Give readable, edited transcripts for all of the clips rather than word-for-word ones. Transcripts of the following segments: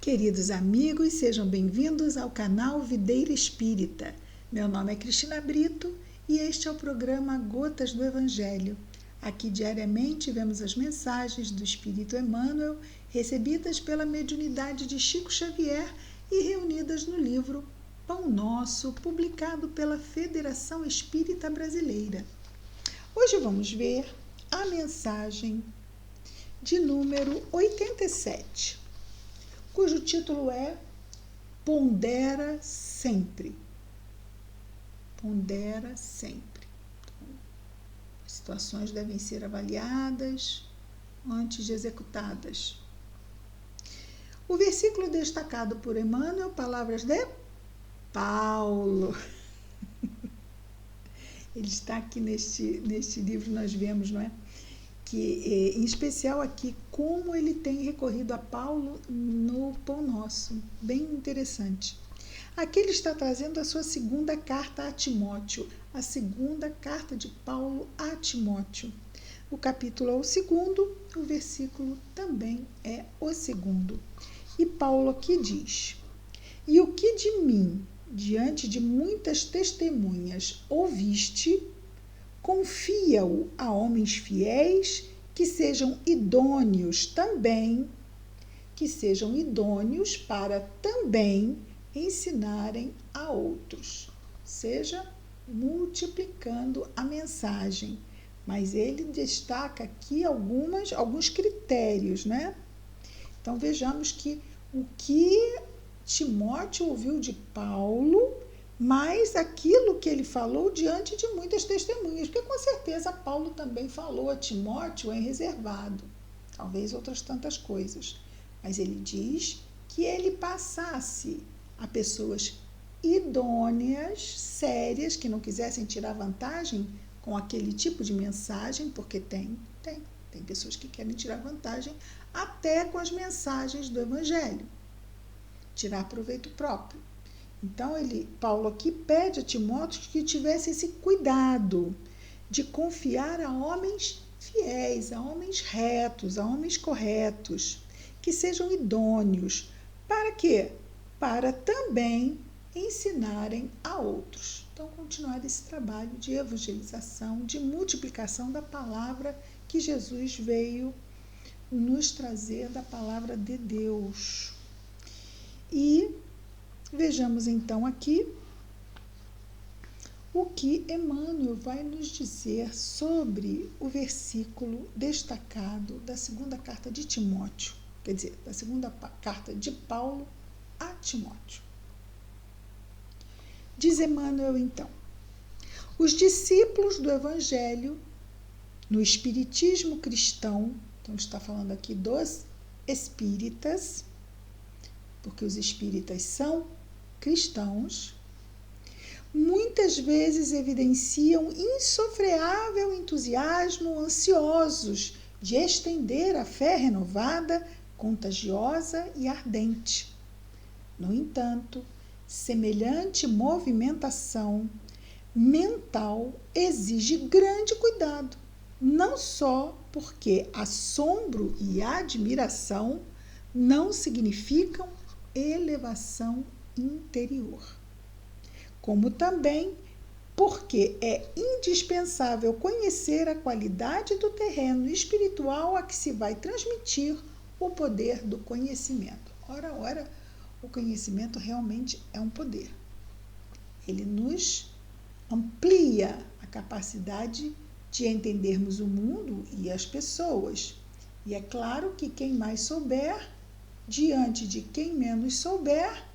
Queridos amigos, sejam bem-vindos ao canal Videira Espírita. Meu nome é Cristina Brito e este é o programa Gotas do Evangelho. Aqui diariamente vemos as mensagens do Espírito Emmanuel recebidas pela mediunidade de Chico Xavier e reunidas no livro Pão Nosso, publicado pela Federação Espírita Brasileira. Hoje vamos ver a mensagem de número 87. Cujo título é Pondera Sempre. Pondera sempre. Então, as situações devem ser avaliadas antes de executadas. O versículo destacado por Emmanuel, palavras de Paulo. Ele está aqui neste livro, nós vemos, não é? Que, em especial aqui, como ele tem recorrido a Paulo no Pão Nosso. Bem interessante. Aqui ele está trazendo a sua segunda carta a Timóteo, a segunda carta de Paulo a Timóteo. O capítulo é o segundo, o versículo também é o segundo. E Paulo aqui diz: "E o que de mim, diante de muitas testemunhas, ouviste, confia-o a homens fiéis que sejam idôneos para também ensinarem a outros." Seja, multiplicando a mensagem. Mas ele destaca aqui alguns critérios, né? Então vejamos que o que Timóteo ouviu de Paulo, mas aquilo que ele falou diante de muitas testemunhas, porque com certeza Paulo também falou a Timóteo em reservado, talvez outras tantas coisas, mas ele diz que ele passasse a pessoas idôneas, sérias, que não quisessem tirar vantagem com aquele tipo de mensagem, porque tem pessoas que querem tirar vantagem até com as mensagens do Evangelho, tirar proveito próprio. Então, Paulo aqui pede a Timóteo que tivesse esse cuidado de confiar a homens fiéis, a homens retos, a homens corretos, que sejam idôneos. Para quê? Para também ensinarem a outros. Então, continuar esse trabalho de evangelização, de multiplicação da palavra que Jesus veio nos trazer, da palavra de Deus. E vejamos então aqui o que Emmanuel vai nos dizer sobre o versículo destacado da segunda carta de Timóteo, quer dizer, da segunda carta de Paulo a Timóteo. Diz Emmanuel então: os discípulos do Evangelho no espiritismo cristão, então está falando aqui dos espíritas, porque os espíritas são cristãos, muitas vezes evidenciam insofreável entusiasmo, ansiosos de estender a fé renovada, contagiosa e ardente. No entanto, semelhante movimentação mental exige grande cuidado, não só porque assombro e admiração não significam elevação interior, como também porque é indispensável conhecer a qualidade do terreno espiritual a que se vai transmitir o poder do conhecimento. Ora, o conhecimento realmente é um poder. Ele nos amplia a capacidade de entendermos o mundo e as pessoas. E é claro que quem mais souber, diante de quem menos souber,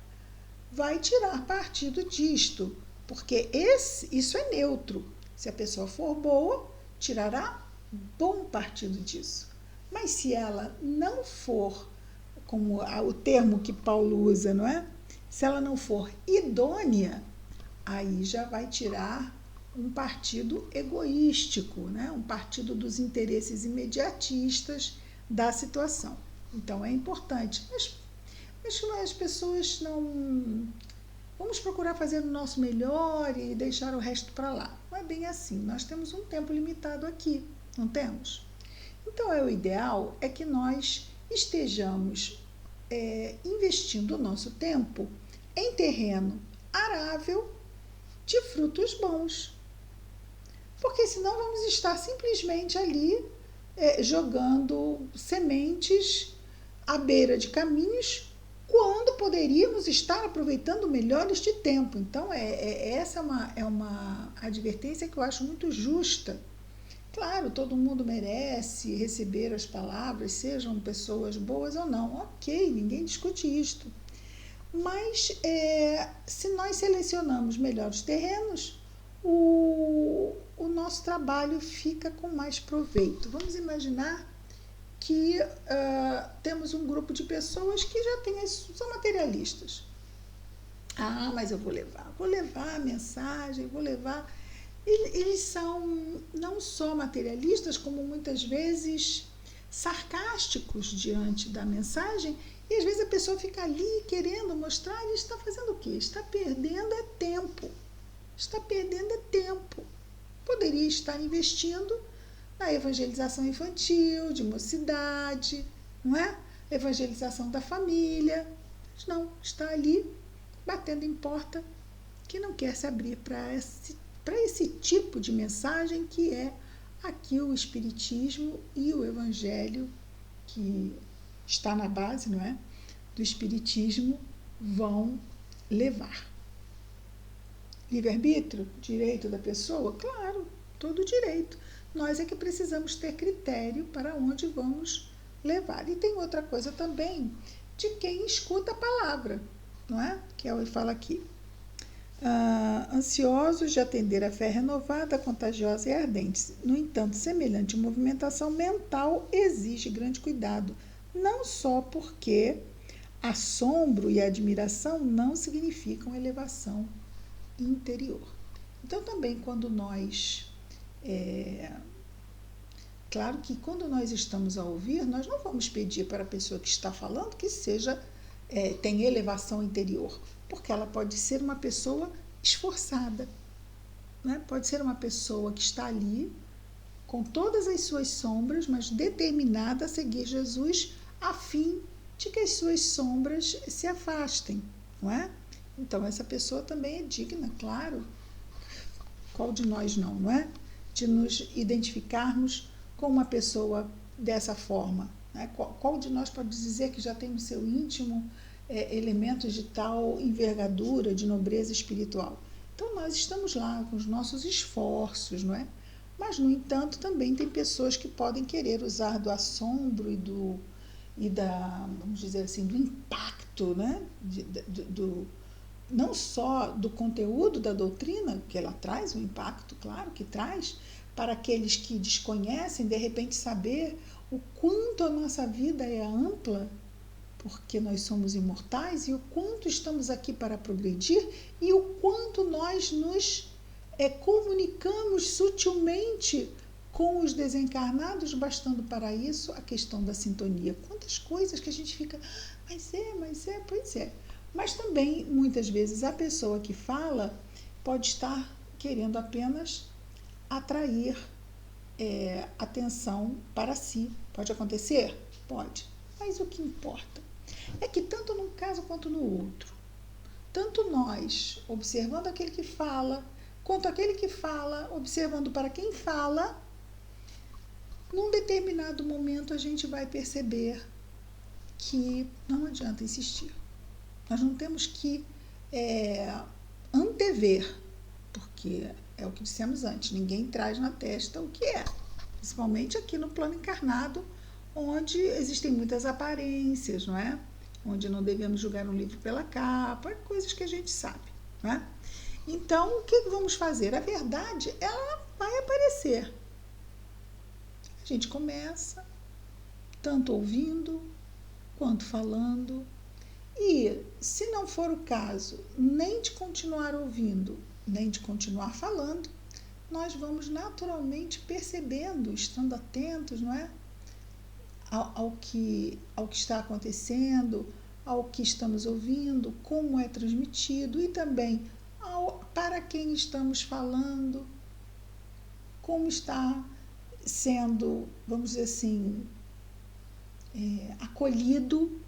vai tirar partido disto, porque isso é neutro. Se a pessoa for boa, tirará bom partido disso. Mas se ela não for, como o termo que Paulo usa, não é? Se ela não for idônea, aí já vai tirar um partido egoístico, né? Um partido dos interesses imediatistas da situação. Então, é importante. Mas as pessoas não... Vamos procurar fazer o nosso melhor e deixar o resto para lá. Não é bem assim. Nós temos um tempo limitado aqui, não temos? Então, o ideal é que nós estejamos investindo o nosso tempo em terreno arável de frutos bons. Porque senão vamos estar simplesmente ali jogando sementes à beira de caminhos, quando poderíamos estar aproveitando melhor este tempo. Então, essa é uma advertência que eu acho muito justa. Claro, todo mundo merece receber as palavras, sejam pessoas boas ou não. Ok, ninguém discute isto. Mas, se nós selecionamos melhor os terrenos, o nosso trabalho fica com mais proveito. Vamos imaginar que temos um grupo de pessoas que já são materialistas. Ah, mas eu vou levar a mensagem, vou levar. Eles são não só materialistas, como muitas vezes sarcásticos diante da mensagem, e às vezes a pessoa fica ali querendo mostrar, ele está fazendo o quê? Está perdendo tempo. Está perdendo tempo. Poderia estar investindo na evangelização infantil, de mocidade, não é? Evangelização da família. Mas não, está ali batendo em porta que não quer se abrir para esse tipo de mensagem que é aqui o Espiritismo e o Evangelho, que está na base, não é, do Espiritismo, vão levar. Livre-arbítrio? Direito da pessoa? Claro, todo direito. Nós é que precisamos ter critério para onde vamos levar. E tem outra coisa também de quem escuta a palavra, não é? Que ele fala aqui. Ansiosos de atender a fé renovada, contagiosa e ardente. No entanto, semelhante movimentação mental exige grande cuidado, não só porque assombro e admiração não significam elevação interior. Então, também quando nós... claro que quando nós estamos a ouvir, nós não vamos pedir para a pessoa que está falando que tenha elevação interior, porque ela pode ser uma pessoa esforçada, né? Pode ser uma pessoa que está ali com todas as suas sombras, mas determinada a seguir Jesus a fim de que as suas sombras se afastem, não é? Então, essa pessoa também é digna, claro. Qual de nós não é? De nos identificarmos com uma pessoa dessa forma, né? Qual de nós pode dizer que já tem no seu íntimo elementos de tal envergadura, de nobreza espiritual? Então, nós estamos lá com os nossos esforços, não é? Mas, no entanto, também tem pessoas que podem querer usar do assombro vamos dizer assim, do impacto, né? Não só do conteúdo da doutrina, que ela traz um impacto, claro que traz, para aqueles que desconhecem, de repente saber o quanto a nossa vida é ampla, porque nós somos imortais, e o quanto estamos aqui para progredir, e o quanto nós nos comunicamos sutilmente com os desencarnados, bastando para isso a questão da sintonia. Quantas coisas que a gente fica, pois é. Mas também, muitas vezes, a pessoa que fala pode estar querendo apenas atrair atenção para si. Pode acontecer? Pode. Mas o que importa é que tanto num caso quanto no outro, tanto nós, observando aquele que fala, quanto aquele que fala, observando para quem fala, num determinado momento a gente vai perceber que não adianta insistir. Nós não temos que antever, porque é o que dissemos antes, ninguém traz na testa o que é, principalmente aqui no plano encarnado, onde existem muitas aparências, não é? Onde não devemos julgar um livro pela capa, coisas que a gente sabe, não é? Então, o que vamos fazer? A verdade, ela vai aparecer. A gente começa, tanto ouvindo, quanto falando, e se não for o caso nem de continuar ouvindo, nem de continuar falando, nós vamos naturalmente percebendo, estando atentos, não é? Ao que está acontecendo, ao que estamos ouvindo, como é transmitido e também para quem estamos falando, como está sendo, vamos dizer assim, acolhido,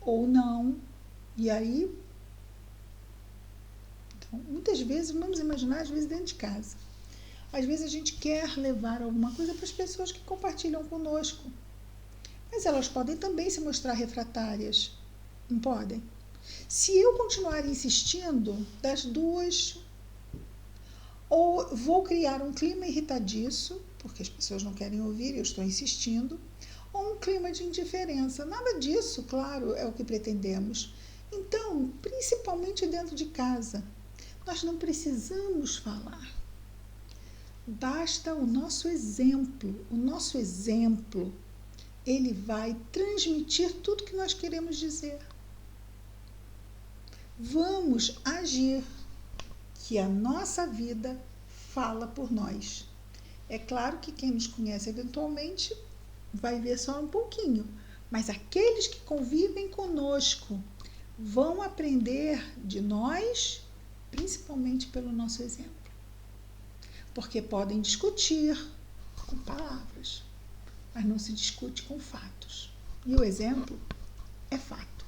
ou não. E aí, então, muitas vezes, vamos imaginar, às vezes dentro de casa. Às vezes a gente quer levar alguma coisa para as pessoas que compartilham conosco. Mas elas podem também se mostrar refratárias. Não podem? Se eu continuar insistindo, das duas, ou vou criar um clima irritadiço, porque as pessoas não querem ouvir, eu estou insistindo, ou um clima de indiferença. Nada disso, claro, é o que pretendemos. Então, principalmente dentro de casa, nós não precisamos falar. Basta o nosso exemplo. O nosso exemplo, ele vai transmitir tudo que nós queremos dizer. Vamos agir, que a nossa vida fala por nós. É claro que quem nos conhece eventualmente vai ver só um pouquinho, mas aqueles que convivem conosco vão aprender de nós, principalmente pelo nosso exemplo. Porque podem discutir com palavras, mas não se discute com fatos. E o exemplo é fato,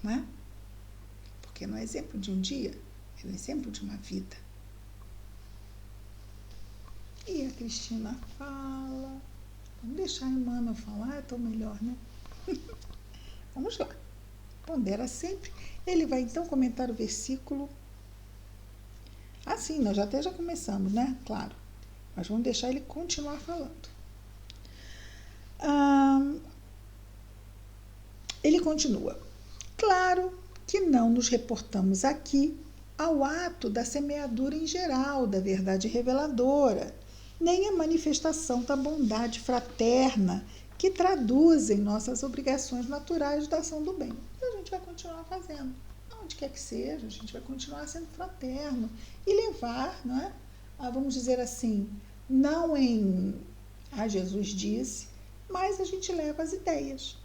não é? Porque não é exemplo de um dia, é o exemplo de uma vida. E a Cristina fala. Vamos deixar a Emmanuel falar, é tão melhor, né? Vamos lá. Pondera sempre. Ele vai então comentar o versículo. Ah, sim, nós até já começamos, né? Claro. Mas vamos deixar ele continuar falando. Ele continua. Claro que não nos reportamos aqui ao ato da semeadura em geral, da verdade reveladora, nem a manifestação da bondade fraterna que traduzem nossas obrigações naturais da ação do bem. E a gente vai continuar fazendo. Onde quer que seja, a gente vai continuar sendo fraterno e levar, não é? Vamos dizer assim, não em Jesus disse, mas a gente leva as ideias.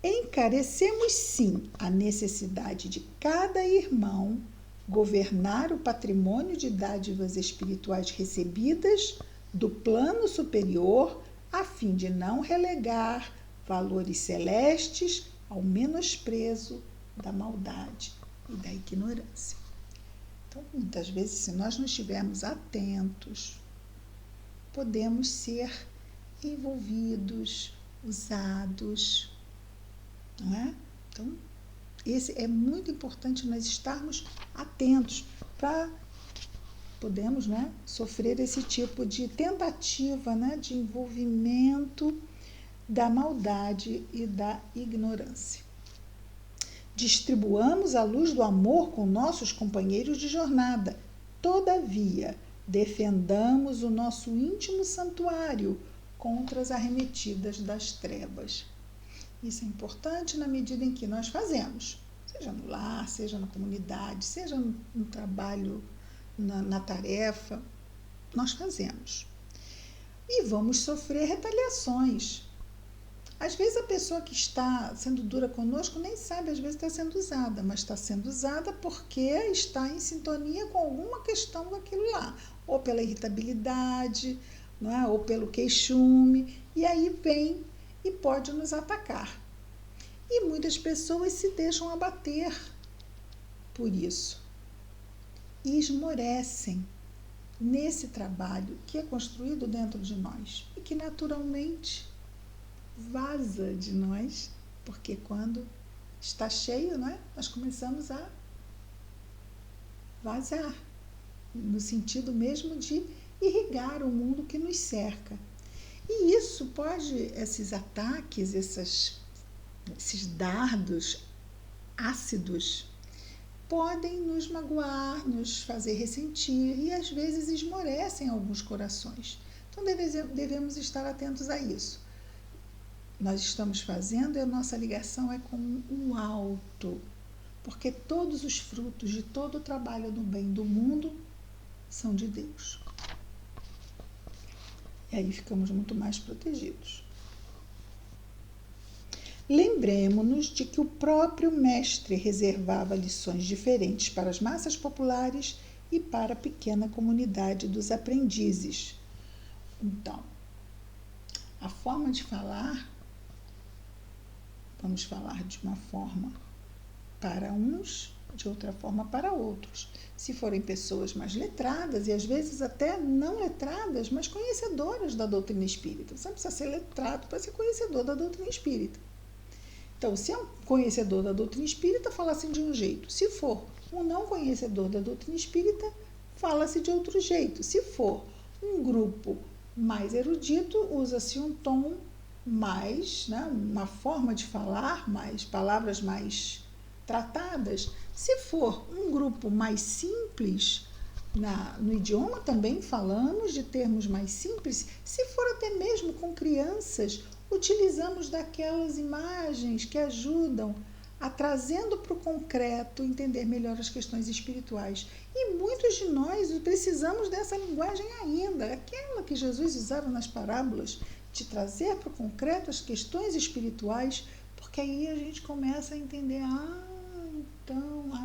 Encarecemos sim a necessidade de cada irmão governar o patrimônio de dádivas espirituais recebidas do plano superior, a fim de não relegar valores celestes ao menosprezo da maldade e da ignorância. Então, muitas vezes, se nós não estivermos atentos, podemos ser envolvidos, usados, não é? Então, esse é muito importante nós estarmos atentos para podemos, né, sofrer esse tipo de tentativa, né, de envolvimento da maldade e da ignorância. Distribuamos a luz do amor com nossos companheiros de jornada. Todavia, defendamos o nosso íntimo santuário contra as arremetidas das trevas. Isso é importante na medida em que nós fazemos, seja no lar, seja na comunidade, seja no trabalho, na tarefa, nós fazemos. E vamos sofrer retaliações. Às vezes a pessoa que está sendo dura conosco nem sabe, às vezes está sendo usada, mas está sendo usada porque está em sintonia com alguma questão daquilo lá, ou pela irritabilidade, não é? Ou pelo queixume, e aí vem e pode nos atacar. E muitas pessoas se deixam abater por isso e esmorecem nesse trabalho que é construído dentro de nós e que naturalmente vaza de nós, porque quando está cheio, não é? Nós começamos a vazar, no sentido mesmo de irrigar o mundo que nos cerca. E isso pode, esses ataques, esses dardos ácidos, podem nos magoar, nos fazer ressentir e às vezes esmorecem alguns corações. Então devemos estar atentos a isso. Nós estamos fazendo e a nossa ligação é com o alto, porque todos os frutos de todo o trabalho do bem do mundo são de Deus. E aí ficamos muito mais protegidos. Lembremo-nos de que o próprio mestre reservava lições diferentes para as massas populares e para a pequena comunidade dos aprendizes. Então, a forma de falar vamos falar de uma forma para uns, de outra forma para outros. Se forem pessoas mais letradas, e às vezes até não letradas, mas conhecedoras da doutrina espírita. Você não precisa ser letrado para ser conhecedor da doutrina espírita. Então, se é um conhecedor da doutrina espírita, fala-se de um jeito. Se for um não conhecedor da doutrina espírita, fala-se de outro jeito. Se for um grupo mais erudito, usa-se um tom mais, né, uma forma de falar, mais palavras mais tratadas. Se for um grupo mais simples, no idioma também falamos de termos mais simples. Se for até mesmo com crianças, utilizamos daquelas imagens que ajudam a, trazendo para o concreto, entender melhor as questões espirituais. E muitos de nós precisamos dessa linguagem ainda, aquela que Jesus usava nas parábolas, de trazer para o concreto as questões espirituais, porque aí a gente começa a entender,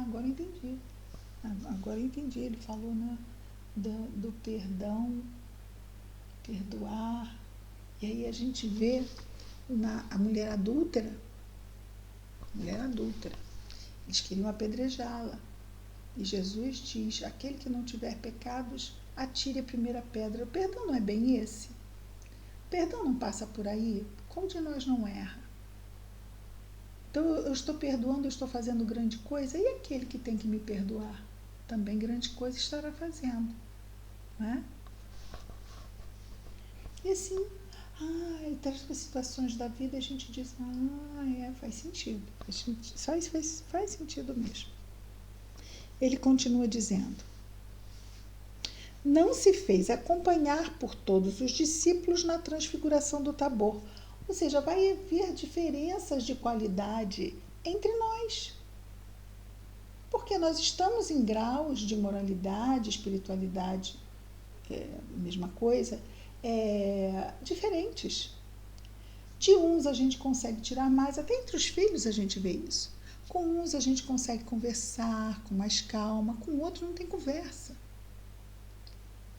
agora entendi. Agora entendi, ele falou, né, do perdão, perdoar. E aí a gente vê a mulher adúltera, eles queriam apedrejá-la. E Jesus diz, aquele que não tiver pecados, atire a primeira pedra. O perdão não é bem esse? O perdão não passa por aí? Qual de nós não erra? Então, eu estou perdoando, eu estou fazendo grande coisa, e aquele que tem que me perdoar? Também grande coisa estará fazendo. Não é? E assim, e tantas situações da vida a gente diz, faz sentido. Faz sentido mesmo. Ele continua dizendo, não se fez acompanhar por todos os discípulos na transfiguração do Tabor. Ou seja, vai haver diferenças de qualidade entre nós. Porque nós estamos em graus de moralidade, espiritualidade, mesma coisa, diferentes. De uns a gente consegue tirar mais, até entre os filhos a gente vê isso. Com uns a gente consegue conversar com mais calma, com outros não tem conversa.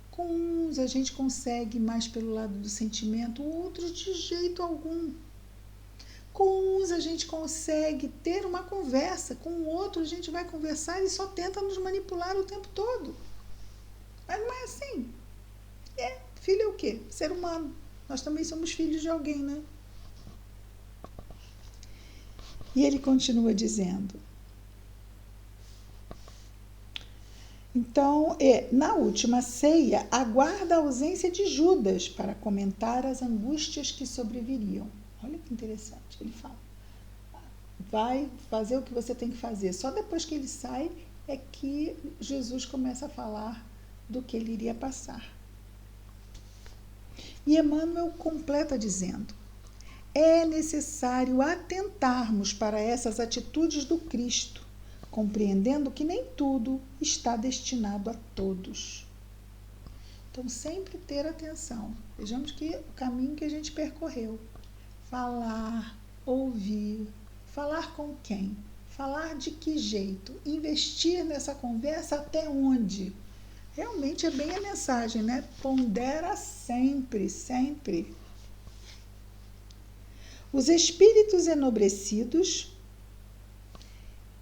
Com uns a gente consegue mais pelo lado do sentimento, outros de jeito algum. Com uns a gente consegue ter uma conversa, com o outro a gente vai conversar e só tenta nos manipular o tempo todo. Mas não é assim. Filho é o quê? Ser humano. Nós também somos filhos de alguém, né? E ele continua dizendo. Então, na última ceia, aguarda a ausência de Judas para comentar as angústias que sobreviriam. Olha que interessante, ele fala. Vai fazer o que você tem que fazer. Só depois que ele sai é que Jesus começa a falar do que ele iria passar. E Emmanuel completa dizendo, é necessário atentarmos para essas atitudes do Cristo, compreendendo que nem tudo está destinado a todos. Então, sempre ter atenção. Vejamos que o caminho que a gente percorreu. Falar, ouvir, falar com quem? Falar de que jeito? Investir nessa conversa até onde? Realmente é bem a mensagem, né? Pondera sempre, sempre. Os espíritos enobrecidos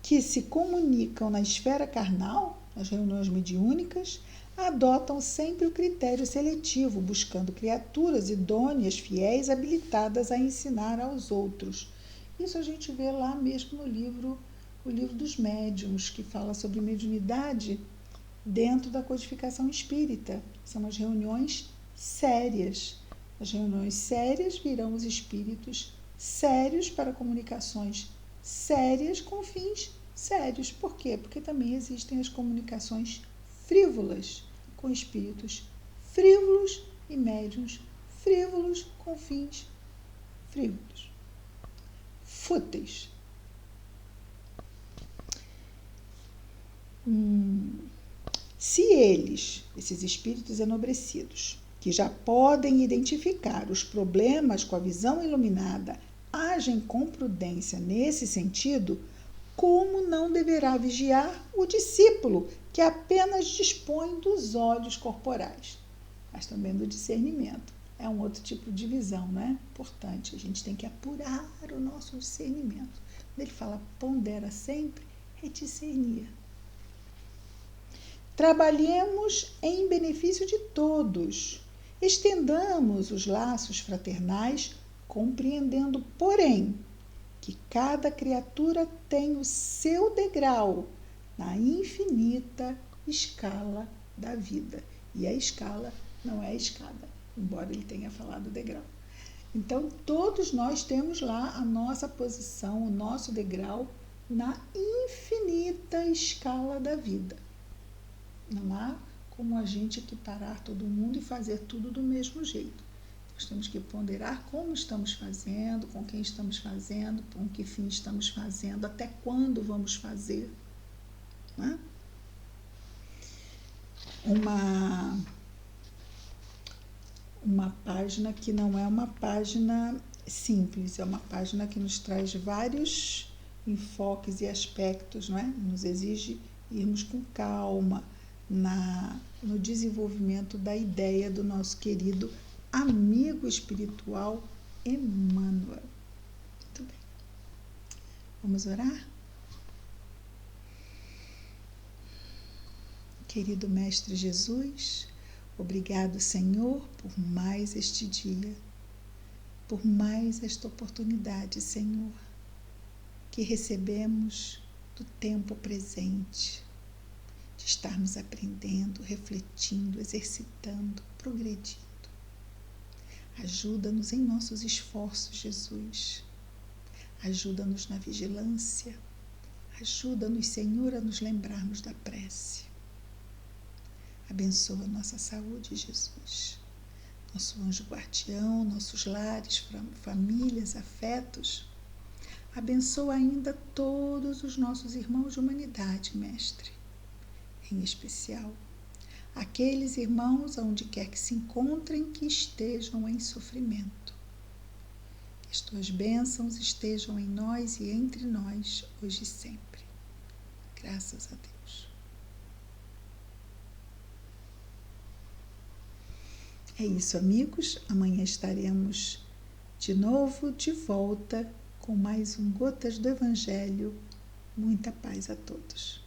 que se comunicam na esfera carnal, nas reuniões mediúnicas, adotam sempre o critério seletivo, buscando criaturas idôneas, fiéis, habilitadas a ensinar aos outros. Isso a gente vê lá mesmo no livro, o livro dos médiuns, que fala sobre mediunidade dentro da codificação espírita. São as reuniões sérias. As reuniões sérias virão os espíritos sérios para comunicações sérias com fins sérios. Por quê? Porque também existem as comunicações frívolas com espíritos frívolos e médiuns frívolos com fins frívolos, fúteis. Se eles, esses espíritos enobrecidos, que já podem identificar os problemas com a visão iluminada, agem com prudência nesse sentido, como não deverá vigiar o discípulo, que apenas dispõe dos olhos corporais, mas também do discernimento? é um outro tipo de visão, né? Importante, a gente tem que apurar o nosso discernimento. Quando ele fala pondera sempre, é discernir. Trabalhemos em benefício de todos. Estendamos os laços fraternais, compreendendo, porém, que cada criatura tem o seu degrau na infinita escala da vida. E a escala não é a escada, embora ele tenha falado degrau. Então, todos nós temos lá a nossa posição, o nosso degrau na infinita escala da vida. Não há como a gente equiparar todo mundo e fazer tudo do mesmo jeito. Nós temos que ponderar como estamos fazendo, com quem estamos fazendo, com que fim estamos fazendo, até quando vamos fazer. Né? Uma página que não é uma página simples, é uma página que nos traz vários enfoques e aspectos, não é? Nos exige irmos com calma no desenvolvimento da ideia do nosso querido amigo espiritual Emmanuel. Muito bem. Vamos orar? Querido Mestre Jesus, obrigado, Senhor, por mais este dia, por mais esta oportunidade, Senhor, que recebemos do tempo presente, de estarmos aprendendo, refletindo, exercitando, progredindo. Ajuda-nos em nossos esforços, Jesus. Ajuda-nos na vigilância. Ajuda-nos, Senhor, a nos lembrarmos da prece. Abençoa nossa saúde, Jesus. Nosso anjo guardião, nossos lares, famílias, afetos. Abençoa ainda todos os nossos irmãos de humanidade, Mestre. Em especial, aqueles irmãos, aonde quer que se encontrem, que estejam em sofrimento. Que as tuas bênçãos estejam em nós e entre nós, hoje e sempre. Graças a Deus. É isso, amigos. Amanhã estaremos de novo de volta com mais um Gotas do Evangelho. Muita paz a todos.